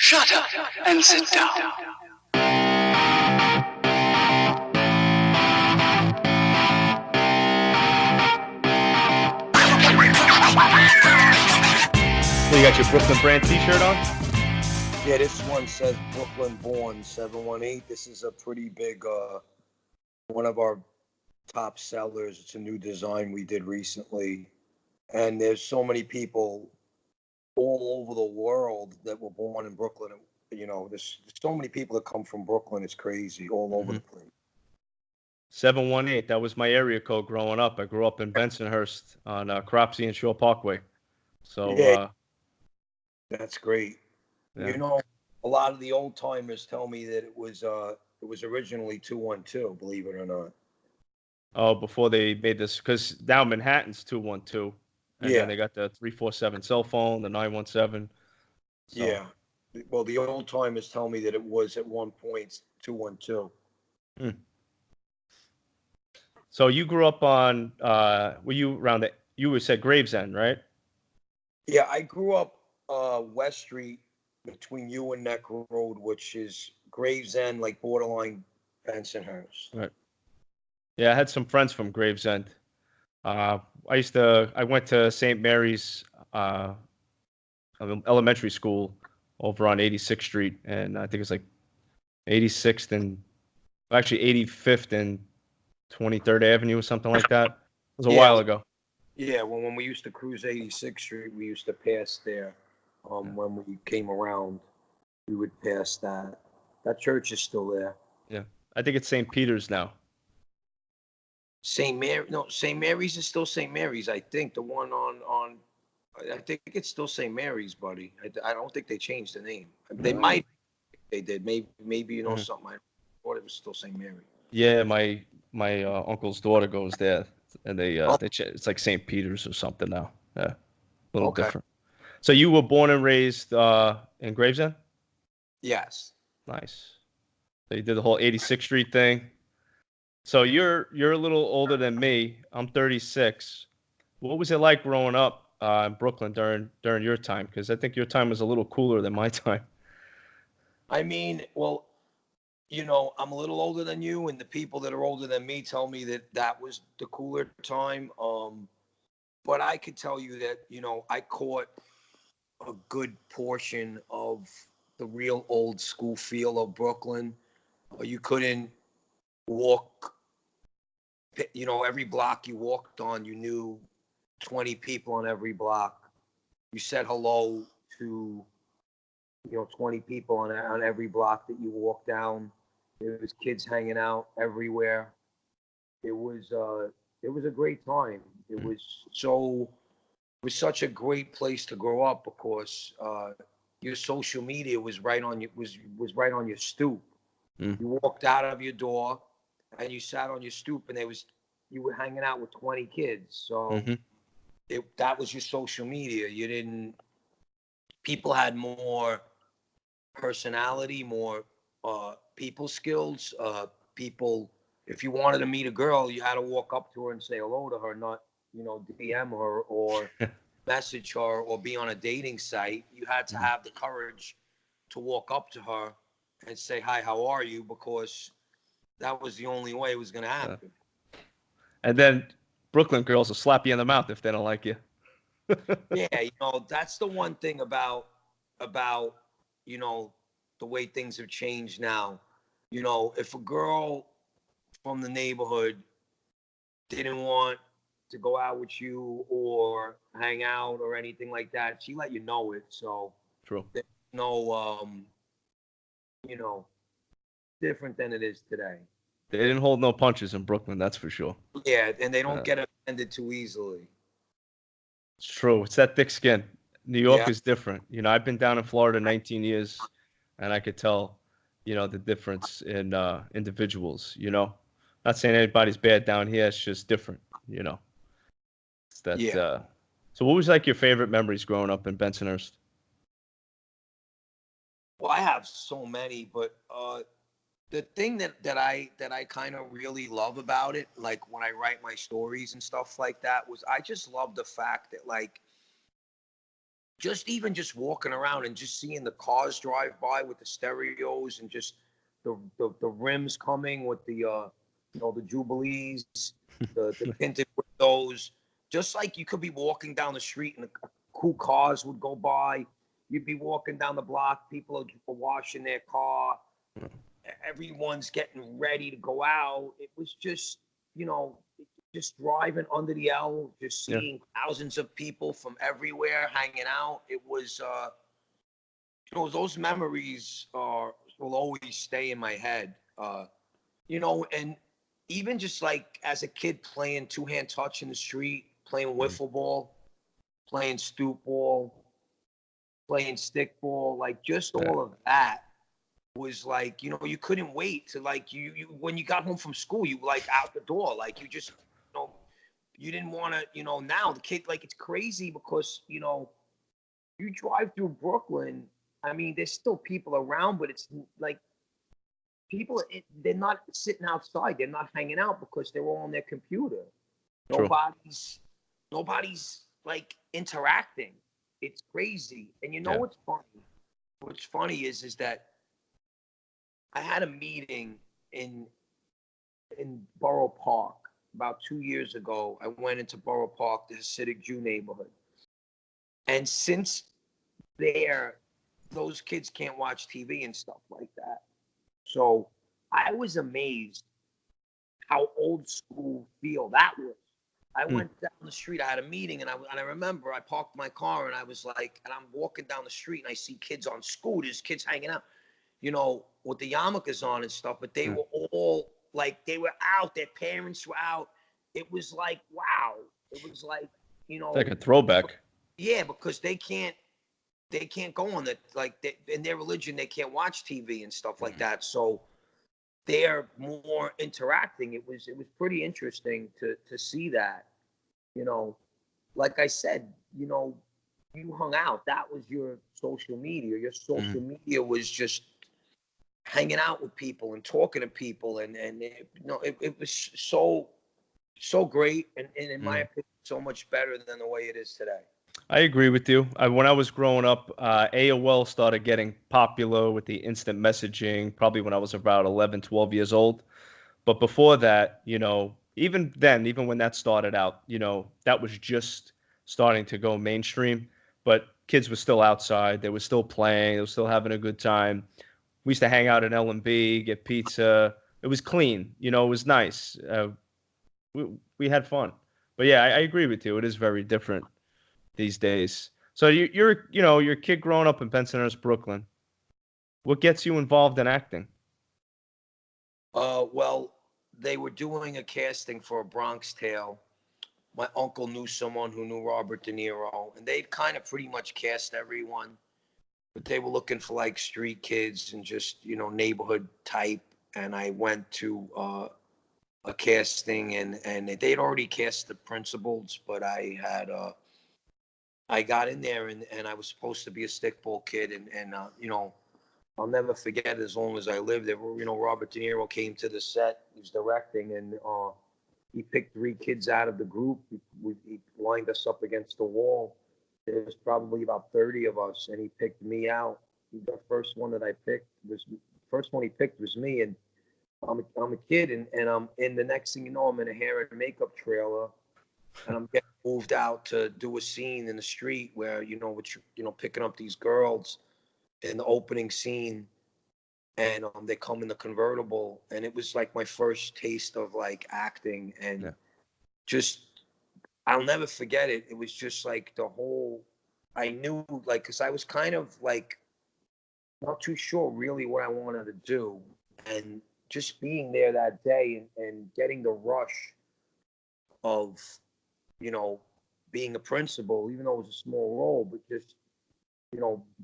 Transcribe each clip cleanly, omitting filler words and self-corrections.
Shut up and sit down. So you got your Brooklyn brand t-shirt on? Yeah, this one says Brooklyn Born 718. This is a pretty big, one of our top sellers. It's a new design we did recently. And there's so many people all over the world that were born in Brooklyn. You know, there's so many people that come from Brooklyn. It's crazy, all over the place. 718. That was my area code growing up. I grew up in Bensonhurst on Cropsey and Shore Parkway. So, Yeah, that's great. yeah. You know, a lot of the old timers tell me that it was originally 212, believe it or not. Oh, before they made this, because now Manhattan's 212, and Yeah. then they got the 347 cell phone, the 917. So, Yeah. Well, the old timers tell me that it was at one point 212. So you grew up on, were you around the, you said Gravesend, right? Yeah, I grew up West Street between you and Neck Road, which is Gravesend, like borderline Bensonhurst. Right. Yeah, I had some friends from Gravesend. I went to St. Mary's elementary school over on 86th Street, and I think it's like 86th and actually 85th and 23rd Avenue or something like that. It was a while ago. Yeah, when we used to cruise 86th Street, we used to pass there. When we came around, we would pass that. That church is still there. Yeah, I think it's St. Peter's now. St. Mary's is still St. Mary's. I think the one on I think it's still St. Mary's, buddy. I don't think they changed the name. They might. They did. Maybe you know something. I thought it was still St. Mary. Yeah, my uncle's daughter goes there, and it's like St. Peter's or something now. Yeah, a little different. So you were born and raised in Gravesend? Yes. Nice. So you did the whole 86th Street thing. So you're a little older than me. I'm 36. What was it like growing up in Brooklyn during your time? Because I think your time was a little cooler than my time. I mean, well, you know, I'm a little older than you, and the people that are older than me tell me that was the cooler time. But I could tell you that, you know, I caught a good portion of the real old school feel of Brooklyn. You couldn't walk, you know, every block you walked on, you knew 20 people on every block. You said hello to, you know, 20 people on every block that you walked down. There was kids hanging out everywhere. It was a great time. It was such a great place to grow up because your social media was right on your stoop. You walked out of your door and you sat on your stoop, and you were hanging out with 20 kids. So that was your social media. People had more personality, more people skills. If you wanted to meet a girl, you had to walk up to her and say hello to her, not, you know, DM her or message her or be on a dating site. You had to have the courage to walk up to her and say, hi, how are you? Because that was the only way it was going to happen. And then Brooklyn girls will slap you in the mouth if they don't like you. Yeah, you know, that's the one thing about, you know, the way things have changed now. You know, if a girl from the neighborhood didn't want to go out with you or hang out or anything like that, she let you know it. So True. there's no, you know, different than it is today. They didn't hold no punches in Brooklyn, that's for sure. Yeah, and they don't get offended too easily. It's true. It's that thick skin. New York is different. You know, I've been down in Florida 19 years, and I could tell, you know, the difference in individuals, you know. Not saying anybody's bad down here. It's just different, you know. It's that. So what was like your favorite memories growing up in Bensonhurst? Well, I have so many, but the thing that I kind of really love about it, like when I write my stories and stuff like that, was I just love the fact that, like, just walking around and just seeing the cars drive by with the stereos and just the rims coming with the the Jubilees, the tinted windows. Just like you could be walking down the street and cool cars would go by. You'd be walking down the block, people are washing their car. Everyone's getting ready to go out. It was just, just driving under the L, just seeing thousands of people from everywhere hanging out. It was, those memories will always stay in my head. And even just like as a kid playing two-hand touch in the street, playing wiffle ball, playing stoop ball, playing stick ball, like just all of that was like, you couldn't wait to like you when you got home from school, you were like out the door, like you just, you didn't want to, now the kid, like it's crazy because, you drive through Brooklyn. I mean, there's still people around, but it's like people, they're not sitting outside. They're not hanging out because they're all on their computer. True. Nobody's like interacting. It's crazy. And what's funny? What's funny is that I had a meeting in Borough Park about 2 years ago. I went into Borough Park, the Hasidic Jew neighborhood. And since those kids can't watch TV and stuff like that. So I was amazed how old school feel that was. I went down the street. I had a meeting, and I remember I parked my car, and I was like, and I'm walking down the street, and I see kids on scooters, kids hanging out, with the yarmulkes on and stuff. But they were all like, they were out. Their parents were out. It was like, wow. It was like, like a throwback. Yeah, because they can't go on that, like in their religion, they can't watch TV and stuff like that. So they're more interacting. It was pretty interesting to see that, like I said, you hung out. That was your social media. Your social media was just hanging out with people and talking to people. And it was so great. And in my opinion, so much better than the way it is today. I agree with you. When I was growing up, AOL started getting popular with the instant messaging, probably when I was about 11, 12 years old. But before that, even then, even when that started out, that was just starting to go mainstream. But kids were still outside. They were still playing. They were still having a good time. We used to hang out in L&B, get pizza. It was clean. It was nice. We had fun. But yeah, I agree with you. It is very different these days. So you're a kid growing up in Bensonhurst, Brooklyn. What gets you involved in acting? Well, they were doing a casting for a Bronx Tale. My uncle knew someone who knew Robert De Niro, and they'd kind of pretty much cast everyone, but they were looking for like street kids and just, neighborhood type. And I went to a casting, and they'd already cast the principals, but I got in there, and I was supposed to be a stickball kid, and I'll never forget it as long as I live there. Robert De Niro came to the set. He was directing, and he picked 3 kids out of the group. He lined us up against the wall. There was probably about 30 of us, and he picked me out. The first one he picked was me, and I'm a kid, and I'm in the next thing you know, I'm in a hair and makeup trailer, and I'm getting moved out to do a scene in the street where, picking up these girls in the opening scene, and they come in the convertible, and it was like my first taste of like acting, and just, I'll never forget it. It was just like I knew, like, because I was kind of like not too sure really what I wanted to do, and just being there that day and getting the rush of, being a principal, even though it was a small role, but just,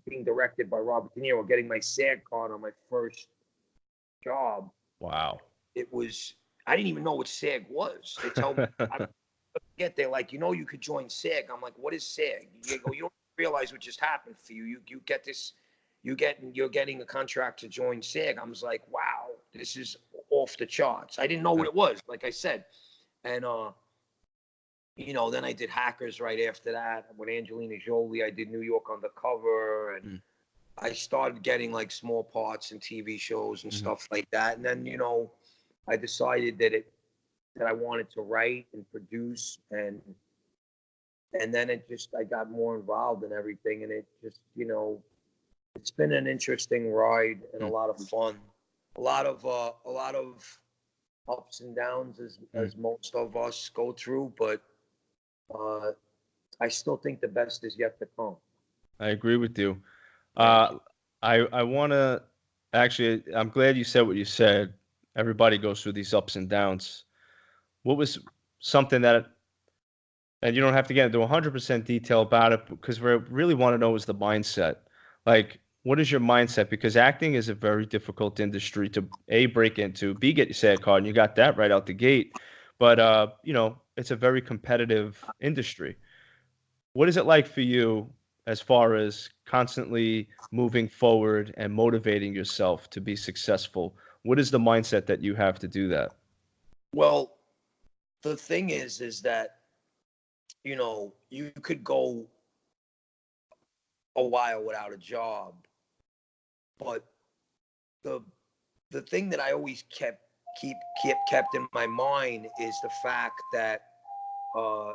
being directed by Robert De Niro, getting my SAG card on my first job. Wow. I didn't even know what SAG was. They told me, they're like, you could join SAG. I'm like, what is SAG? You don't realize what just happened for you. You get this, you're getting a contract to join SAG. I was like, wow, this is off the charts. I didn't know what it was, like I said. And then I did Hackers right after that with Angelina Jolie. I did New York Undercover, and I started getting like small parts in TV shows and stuff like that. And then, I decided that I wanted to write and produce, and then I got more involved in everything, and it just, it's been an interesting ride and a lot of fun, a lot of ups and downs as most of us go through, but I still think the best is yet to come. I agree with you. I want to actually, I'm glad you said what you said. Everybody goes through these ups and downs. What was something that, and you don't have to get into 100% detail about it, because we really want to know is the mindset. Like, what is your mindset? Because acting is a very difficult industry to A, break into, B, get your SAG card, and you got that right out the gate. But, it's a very competitive industry. What is it like for you as far as constantly moving forward and motivating yourself to be successful? What is the mindset that you have to do that? Well, the thing is that, you could go a while without a job, but the thing that I always kept in my mind is uh,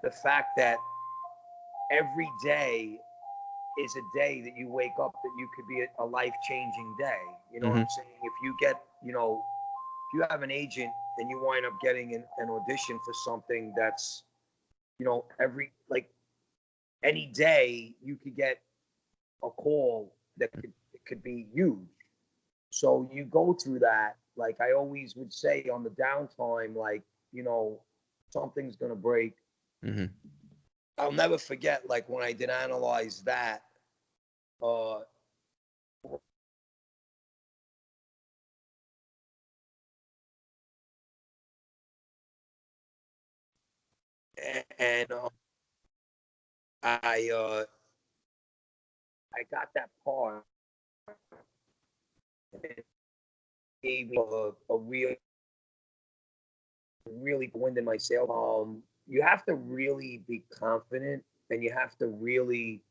the fact that every day is a day that you wake up that you could be a life-changing day. You know what I'm saying? If you get, if you have an agent and you wind up getting an audition for something that's, any day you could get a call that could be huge. So you go through that. Like I always would say on the downtime, like, something's going to break. I'll never forget, like when I did Analyze That, and I got that part. It gave me a really wind in my sail. You have to really be confident, and you have to really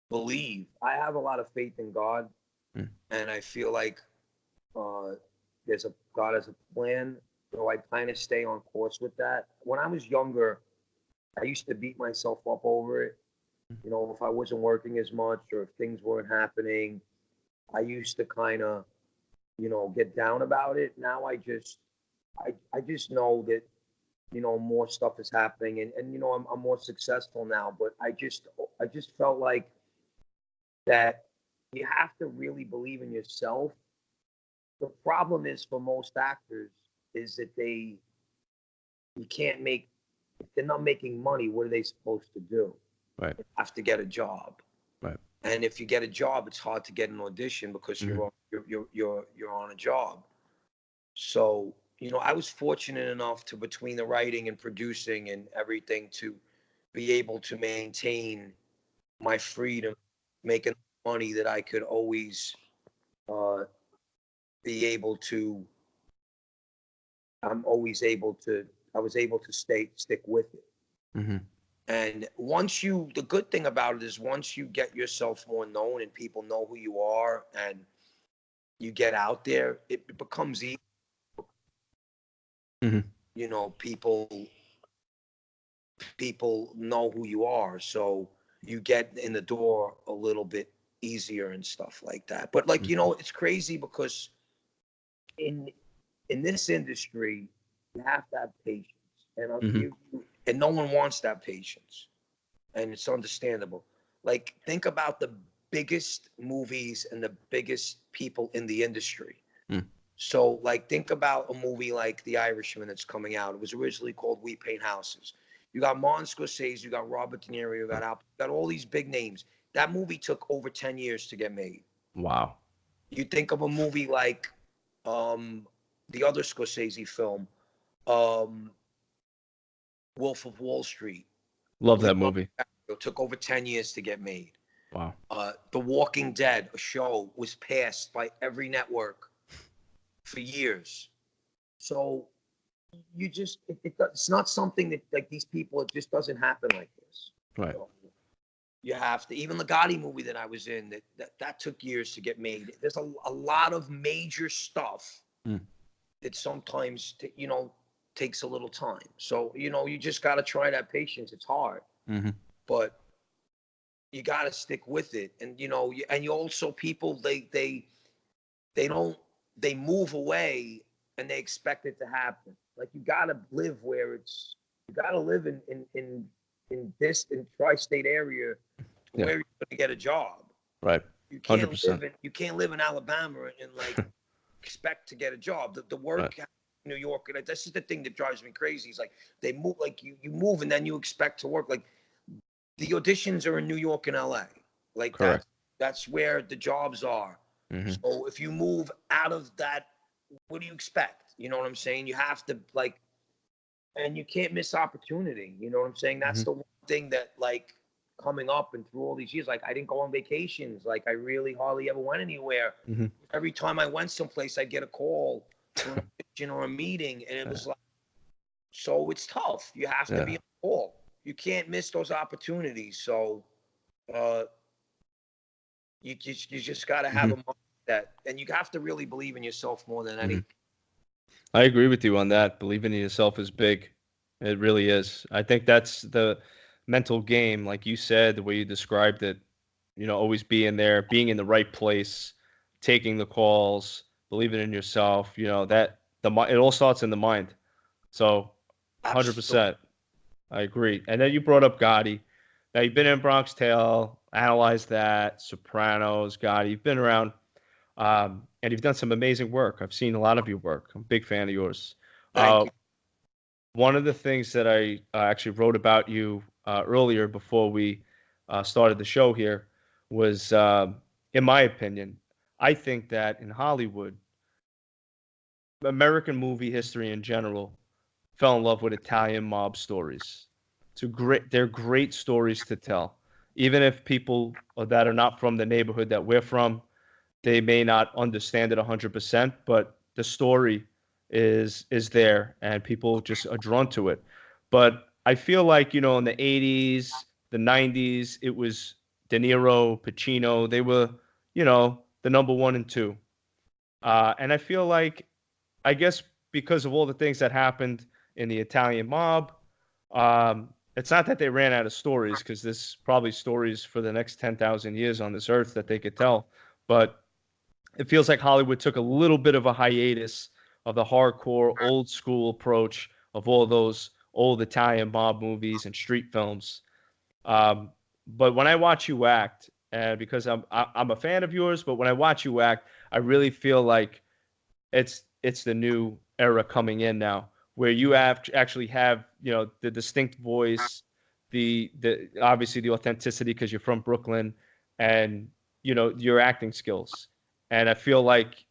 believe. I have a lot of faith in God, and I feel like God has a plan. So I kind of stay on course with that. When I was younger, I used to beat myself up over it. If I wasn't working as much or if things weren't happening, I used to kind of, get down about it. Now I just know that, more stuff is happening, and I'm more successful now. But I just felt like that you have to really believe in yourself. The problem is for most actors is that you can't make, if they're not making money, what are they supposed to do? Right. They have to get a job. Right. And if you get a job, it's hard to get an audition because you're on a job. So, I was fortunate enough to, between the writing and producing and everything, to be able to maintain my freedom, making money that I could always be able to. I was able to stick with it. And the good thing about it is once you get yourself more known and people know who you are and you get out there, it becomes easy. People know who you are, so you get in the door a little bit easier and stuff like that. But like, it's crazy because in this industry, you have to have patience, and no one wants that patience, and it's understandable. Like, think about the biggest movies and the biggest people in the industry. So, like, think about a movie like The Irishman that's coming out. It was originally called We Paint Houses. You got Martin Scorsese, you got Robert De Niro, you got all these big names. That movie took over 10 years to get made. Wow. You think of a movie like the other Scorsese film, Wolf of Wall Street. Love that movie. It took over 10 years to get made. Wow. The Walking Dead, a show, was passed by every network for years. So you just it's not something that like these people. It just doesn't happen like this. Right. So you have to. Even the Gotti movie that I was in, that took years to get made. There's a lot of major stuff that sometimes takes a little time. So you just got to try that patience. It's hard, but you got to stick with it. And and you also people they move away and they expect it to happen. Like you got to live where you got to live in this tri-state area where you're going to get a job. Right. You can't 100%. you can't live in Alabama and like expect to get a job. The work in New York, and this is the thing that drives me crazy. It's like they move, like you move and then you expect to work. Like the auditions are in New York and LA. Like Correct. that's where the jobs are. So if you move out of that, what do you expect? You know what I'm saying? You have to and you can't miss opportunity. You know what I'm saying? That's the one thing that coming up and through all these years, I didn't go on vacations. I really hardly ever went anywhere. Every time I went someplace, I'd get a call for an audition or a meeting, and it was so it's tough. You have to be on call. You can't miss those opportunities. So you just got to have a mindset, and you have to really believe in yourself more than anything. I agree with you on that. Believing in yourself is big. It really is. I think that's the mental game, like you said, the way you described it. Always being there, being in the right place, taking the calls, believing in yourself. That it all starts in the mind. So, 100%, I agree. And then you brought up Gotti. Now you've been in Bronx Tale, analyzed that, Sopranos, Gotti. You've been around. And you've done some amazing work. I've seen a lot of your work. I'm a big fan of yours. Thank you. One of the things that I actually wrote about you earlier before we started the show here was, in my opinion, I think that in Hollywood, American movie history in general fell in love with Italian mob stories. They're great stories to tell. Even if people that are not from the neighborhood that we're from, they may not understand it 100%, but the story is there, and people just are drawn to it. But I feel like in the 80s, the 90s, it was De Niro, Pacino. They were the number one and two. And I feel like, I guess because of all the things that happened in the Italian mob, it's not that they ran out of stories, because there's probably stories for the next 10,000 years on this earth that they could tell. But it feels like Hollywood took a little bit of a hiatus of the hardcore, old school approach of all those old Italian mob movies and street films. But when I watch you act, and because I'm a fan of yours, but when I watch you act, I really feel like it's the new era coming in now, where you actually have the distinct voice, the obviously the authenticity because you're from Brooklyn, and your acting skills. And I feel like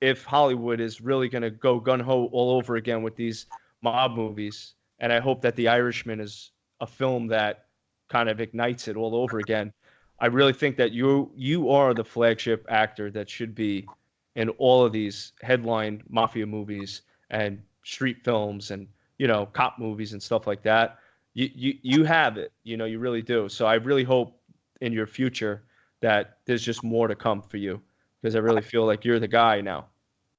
if Hollywood is really going to go gun-ho all over again with these mob movies, and I hope that The Irishman is a film that kind of ignites it all over again, I really think that you are the flagship actor that should be in all of these headline mafia movies and street films and cop movies and stuff like that. You have it, you really do. So I really hope in your future that there's just more to come for you, because I really feel like you're the guy now.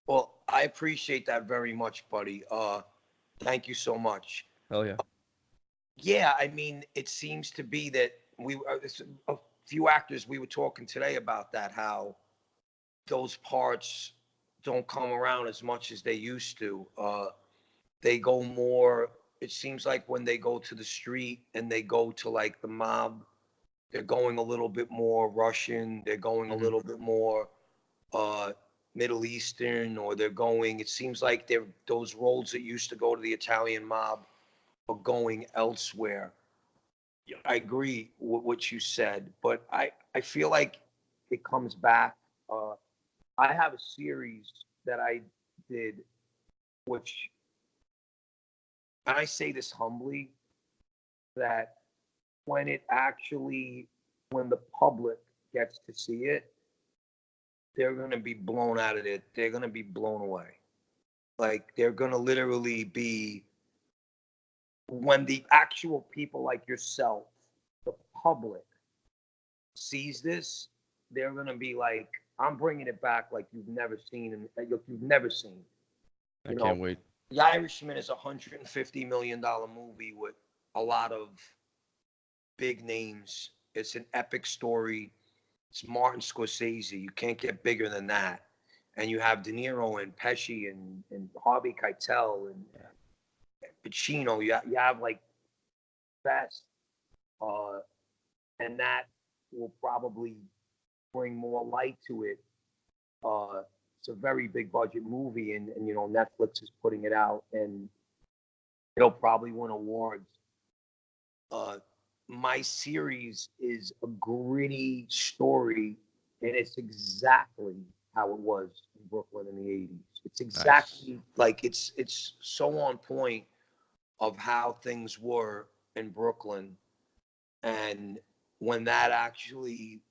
Well, I appreciate that very much, buddy. Thank you so much. Hell yeah. Yeah, I mean, it seems to be that a few actors we were talking today about that, how those parts don't come around as much as they used to. They go more, it seems like when they go to the street and they go to the mob, they're going a little bit more Russian, they're going a little bit more Middle Eastern, or it seems like those roles that used to go to the Italian mob are going elsewhere. I agree with what you said, but I feel like it comes back. I have a series that I did, which, and I say this humbly, that when the public gets to see it, they're going to be blown out of it. They're going to be blown away. Like they're gonna literally be, when the actual people like yourself, the public, sees this, they're gonna be like, I'm bringing it back like you've never seen, and you've never seen. I can't wait. The Irishman is $150 million movie with a lot of big names. It's an epic story. It's Martin Scorsese. You can't get bigger than that. And you have De Niro and Pesci and Harvey Keitel and Pacino. You have like best, and that will probably bring more light to it. It's a very big budget movie, and Netflix is putting it out, and it'll probably win awards. My series is a gritty story, and it's exactly how it was in Brooklyn in the 80s. It's exactly like it's so on point of how things were in Brooklyn. And when that actually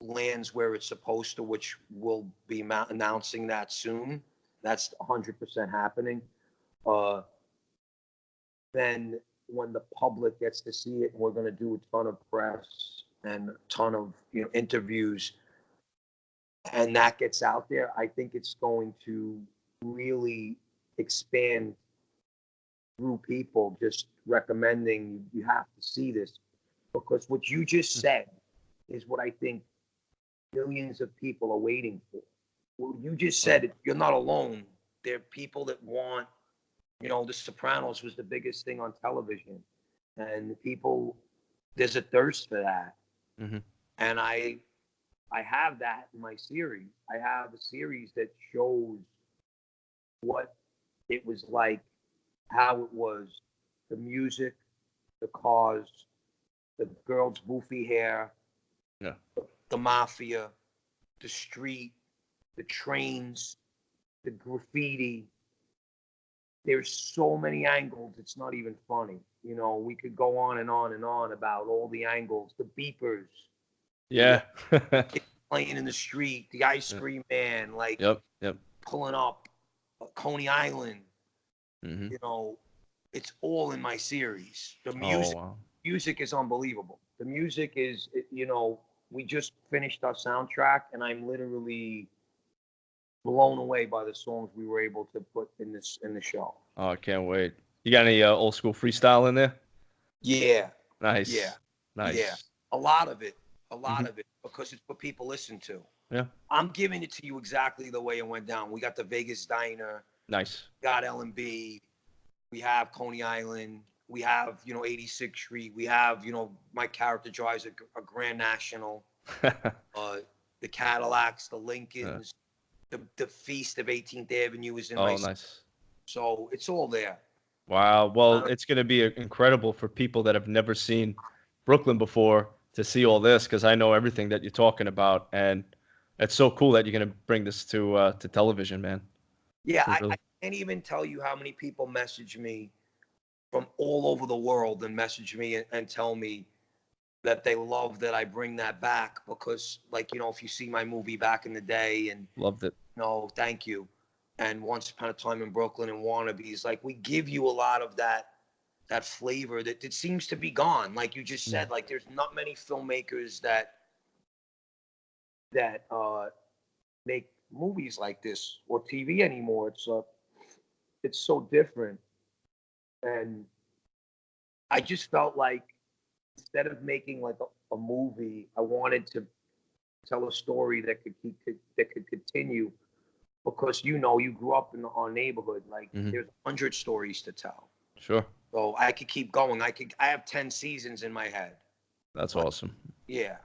lands where it's supposed to, which we'll be announcing that soon, that's 100% happening. Then when the public gets to see it, we're going to do a ton of press and a ton of interviews, and that gets out there. I think it's going to really expand through people just recommending you have to see this, because what you just said is what I think millions of people are waiting for. Well, you just said you're not alone. There are people that want, The Sopranos was the biggest thing on television, and there's a thirst for that. Mm-hmm. And I have that in my series. I have a series that shows what it was like, how it was, the music, the cars, the girl's boofy hair, the mafia, the street, the trains, the graffiti. There's so many angles, it's not even funny. We could go on and on and on about all the angles, the beepers. Yeah. Playing in the street, the ice cream man, like pulling up Coney Island. Mm-hmm. It's all in my series. The music is unbelievable. The music is, we just finished our soundtrack, and I'm literally blown away by the songs we were able to put in the show. Oh, I can't wait. You got any old school freestyle in there? Yeah. Nice. Yeah. Nice. Yeah. A lot of it, because it's what people listen to. Yeah. I'm giving it to you exactly the way it went down. We got the Vegas Diner. Nice. We got L&B. We have Coney Island. We have, 86th Street. We have, my character drives a Grand National. The Cadillacs, the Lincolns, the Feast of 18th Avenue is in my. Nice. So it's all there. Wow. Well, it's going to be incredible for people that have never seen Brooklyn before to see all this, because I know everything that you're talking about, and it's so cool that you're going to bring this to television, man. Yeah, I can't even tell you how many people message me from all over the world and message me and tell me that they love that I bring that back, because, like, if you see my movie back in the day, and loved it. No, thank you. And Once Upon a Time in Brooklyn and Wannabes, like, we give you a lot of that flavor that it seems to be gone. Like you just said, like, there's not many filmmakers that make movies like this or TV anymore. It's so different. And I just felt like, instead of making like a movie, I wanted to tell a story that could continue, because you grew up in our neighborhood. Like, there's 100 stories to tell. Sure. So I could keep going. I have 10 seasons in my head. That's awesome. Yeah.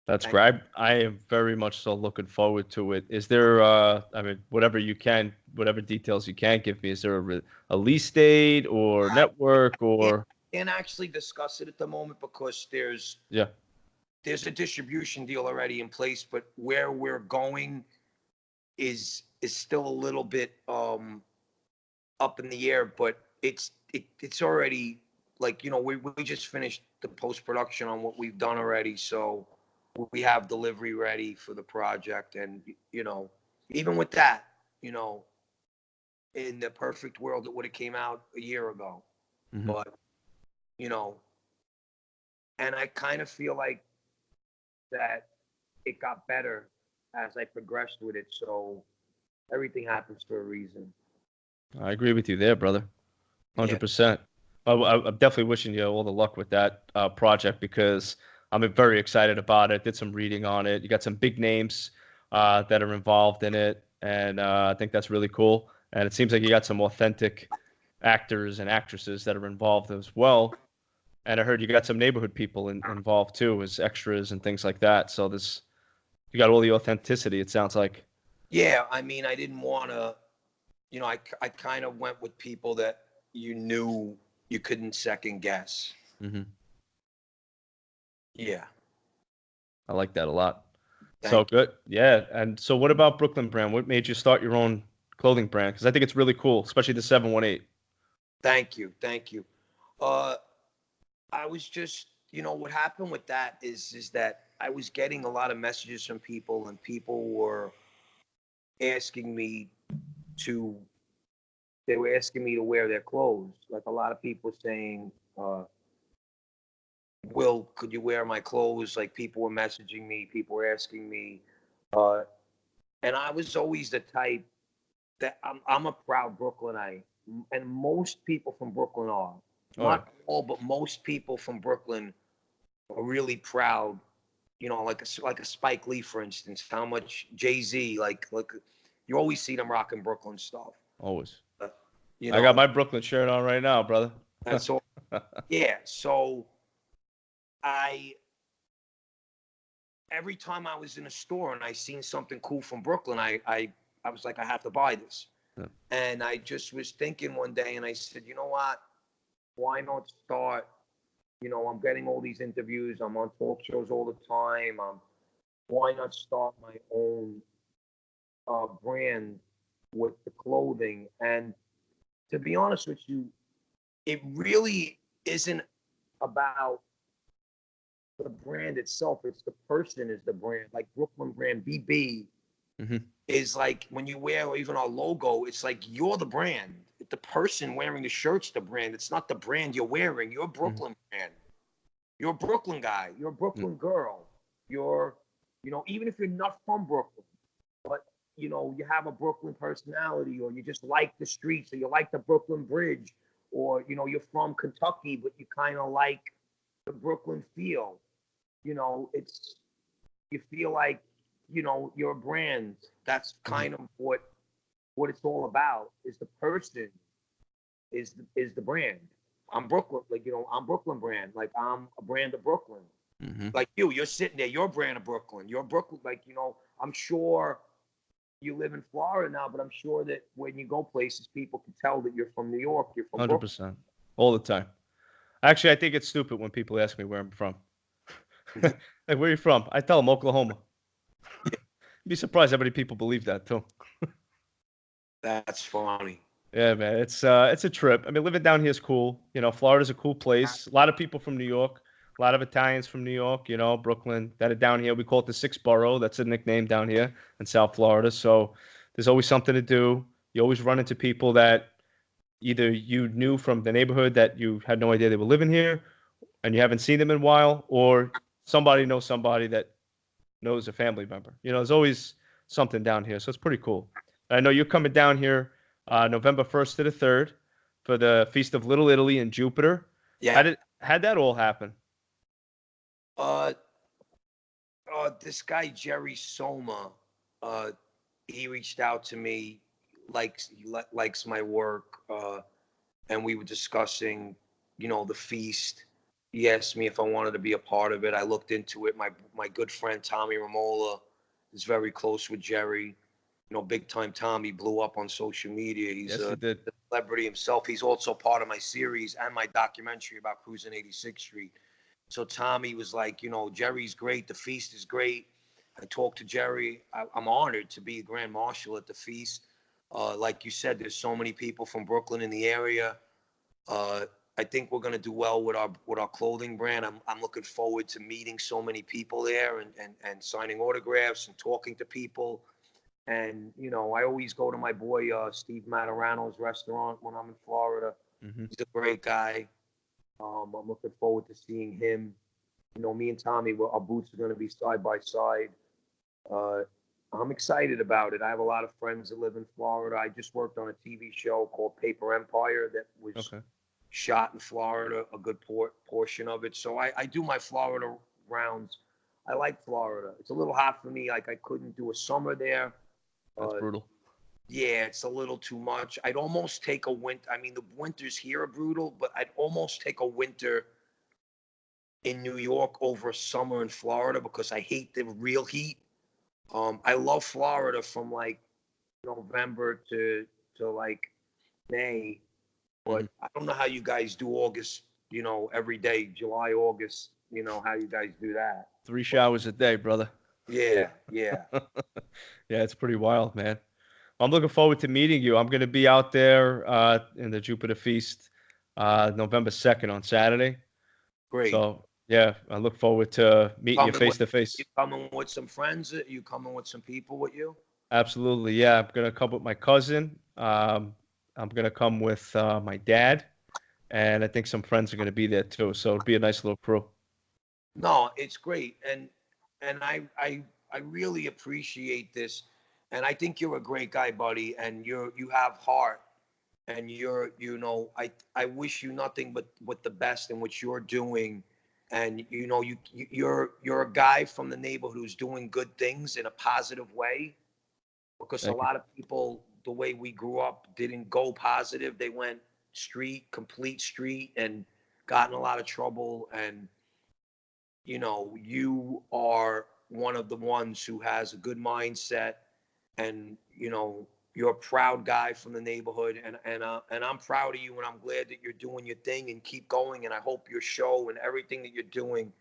That's great. I am very much so looking forward to it. Is there, whatever details you can give me, is there a release date or network or? I can't actually discuss it at the moment, because there's a distribution deal already in place, but where we're going is still a little bit up in the air. But it's already, like, we just finished the post-production on what we've done already, so we have delivery ready for the project. And even with that, in the perfect world, it would have came out a year ago. Mm-hmm. But, you know, and I kind of feel like that it got better as I progressed with it. So everything happens for a reason. I agree with you there, brother. Yeah. 100%. I'm definitely wishing you all the luck with that project because I'm very excited about it. Did some reading on it. You got some big names that are involved in it, and I think that's really cool. And it seems like you got some authentic actors and actresses that are involved as well. And I heard you got some neighborhood people involved too as extras and things like that. So this, you got all the authenticity. It sounds like. Yeah. I mean, I didn't want to, I kind of went with people that you knew you couldn't second guess. Hmm. Yeah. I like that a lot. So Thank you. good. Yeah. And so what about Brooklyn brand? What made you start your own clothing brand? Because I think it's really cool, especially the 718. Thank you. Thank you. Uh, I was just, what happened with that is that I was getting a lot of messages from people, and people were asking me to, they were asking me to wear their clothes. Like a lot of people saying, Will, could you wear my clothes? Like people were messaging me, people were asking me, uh, and I was always the type that I'm a proud Brooklynite, and most people from Brooklyn are. Oh, yeah. Not all, but most people from Brooklyn are really proud. Like a Spike Lee, for instance. How much Jay-Z, like you always see them rocking Brooklyn stuff. Always. Uh, you I got know, my Brooklyn shirt on right now, brother. that's all. Yeah. So I every time I was in a store and I seen something cool from Brooklyn, I was like, I have to buy this. Yeah. And I just was thinking one day, and I said, you know what? Why not start? I'm getting all these interviews. I'm on talk shows all the time. Why not start my own brand with the clothing? And to be honest with you, it really isn't about the brand itself. It's the person is the brand. Like Brooklyn brand BB Hmm. is like when you wear even our logo, it's like you're the brand. The person wearing the shirt's the brand. It's not the brand you're wearing. You're Hmm. Brooklyn brand. You're a Brooklyn guy. You're a Brooklyn girl. You're, even if you're not from Brooklyn, but you have a Brooklyn personality, or you just like the streets, or you like the Brooklyn Bridge, or you're from Kentucky, but you kind of like the Brooklyn feel. It's you feel like you're a brand. That's Hmm. kind of what it's all about. Is the person is the brand. I'm Brooklyn, like I'm Brooklyn brand. Like I'm a brand of Brooklyn. Hmm. Like you're sitting there, you're a brand of Brooklyn. You're Brooklyn, like I'm sure you live in Florida now, but I'm sure that when you go places, people can tell that you're from New York, you're from Brooklyn. 100%. All the time. Actually, I think it's stupid when people ask me where I'm from. Mhm. Like, where are you from? I tell them Oklahoma. Yeah, You'd be surprised how many people believe that too. that's funny. Yeah, man, it's a trip. I mean, living down here is cool. Florida's a cool place. A lot of people from New York, a lot of Italians from New York. Brooklyn that are down here. We call it the Sixth Borough. That's a nickname down here in South Florida. So there's always something to do. You always run into people that either you knew from the neighborhood that you had no idea they were living here, and you haven't seen them in a while, or somebody knows somebody that knows a family member. There's always something down here, so it's pretty cool. I know you're coming down here November 1st to the 3rd for the Feast of Little Italy in Jupiter. Yeah. How'd that all happen? Uh, this guy Jerry Soma, uh, he reached out to me, likes my work, and we were discussing, the feast. He asked me if I wanted to be a part of it. I looked into it. My good friend Tommy Ramola is very close with Jerry. Big time Tommy blew up on social media. He's Yes, a you did. celebrity himself. He's also part of my series and my documentary about cruising 86th Street. So Tommy was like, Jerry's great. The feast is great. I talked to Jerry. I'm honored to be a grand marshal at the feast. Like you said, there's so many people from Brooklyn in the area. Uh, I think we're going to do well with our clothing brand. I'm looking forward to meeting so many people there and signing autographs and talking to people. And I always go to my boy Steve Matarano's restaurant when I'm in Florida. Mm-hmm. He's a great guy. I'm looking forward to seeing him. Me and Tommy, our boots are going to be side by side. I'm excited about it. I have a lot of friends that live in Florida. I just worked on a TV show called Paper Empire that was Okay. shot in Florida, a good portion of it. So I do my Florida rounds. I like Florida. It's a little hot for me. Like I couldn't do a summer there. That's brutal. Yeah, it's a little too much. I'd almost take a winter. I mean, the winters here are brutal, but I'd almost take a winter in New York over a summer in Florida because I hate the real heat. I love Florida from like November to like May, but I don't know how you guys do August. Every day, July, August. How you guys do that? 3 showers a day, brother. Yeah. Yeah, it's pretty wild, man. I'm looking forward to meeting you. I'm going to be out there in the Jupiter Feast November 2nd on Saturday. Great. So, yeah, I look forward to meeting you face to face. You coming with some friends? You coming with some people with you? Absolutely, yeah. I'm going to come with my cousin. I'm going to come with my dad. And I think some friends are going to be there too. So it'll be a nice little crew. No, it's great. And I really appreciate this. And I think you're a great guy, buddy. And you have heart. And I wish you nothing but the best in what you're doing. And you're a guy from the neighborhood who's doing good things in a positive way. Because a lot of people, the way we grew up, didn't go positive. They went complete street, and got in a lot of trouble. And you are one of the ones who has a good mindset, and you're a proud guy from the neighborhood, and I'm proud of you, and I'm glad that you're doing your thing and keep going. And I hope your show and everything that you're doing,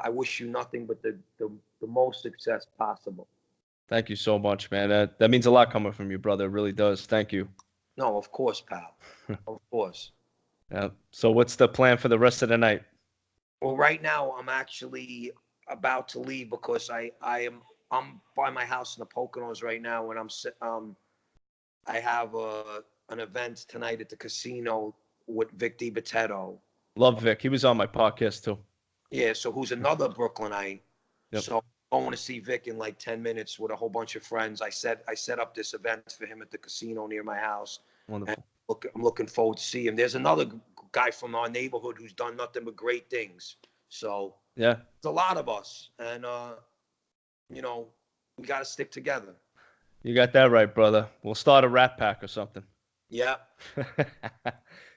I wish you nothing but the most success possible. Thank you so much, man. That means a lot coming from you, brother. It really does. Thank you. No, of course, pal. Of course. Yeah. So what's the plan for the rest of the night? Well, right now I'm actually about to leave because I'm by my house in the Poconos right now, and I have an event tonight at the casino with Vic DiBattista. Love Vic. He was on my podcast too. Yeah, so who's another Brooklynite. Yep. So I'm going to see Vic in like 10 minutes with a whole bunch of friends. I set up this event for him at the casino near my house. Wonderful. And I'm looking forward to see him. There's another guy from our neighborhood who's done nothing but great things. So yeah, it's a lot of us, and we got to stick together. You got that right, brother. We'll start a Rat Pack or something. Yeah.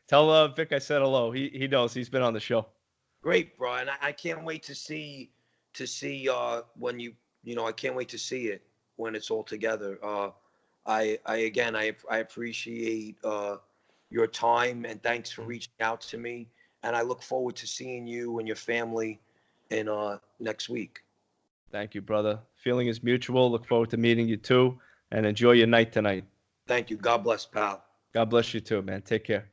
Tell Vic I said hello. He knows. He's been on the show. Great, bro, and I can't wait to see when I can't wait to see it when it's all together. I appreciate your time, and thanks for reaching out to me. And I look forward to seeing you and your family in next week. Thank you, brother. Feeling is mutual. Look forward to meeting you too, and enjoy your night tonight. Thank you. God bless, pal. God bless you too, man. Take care.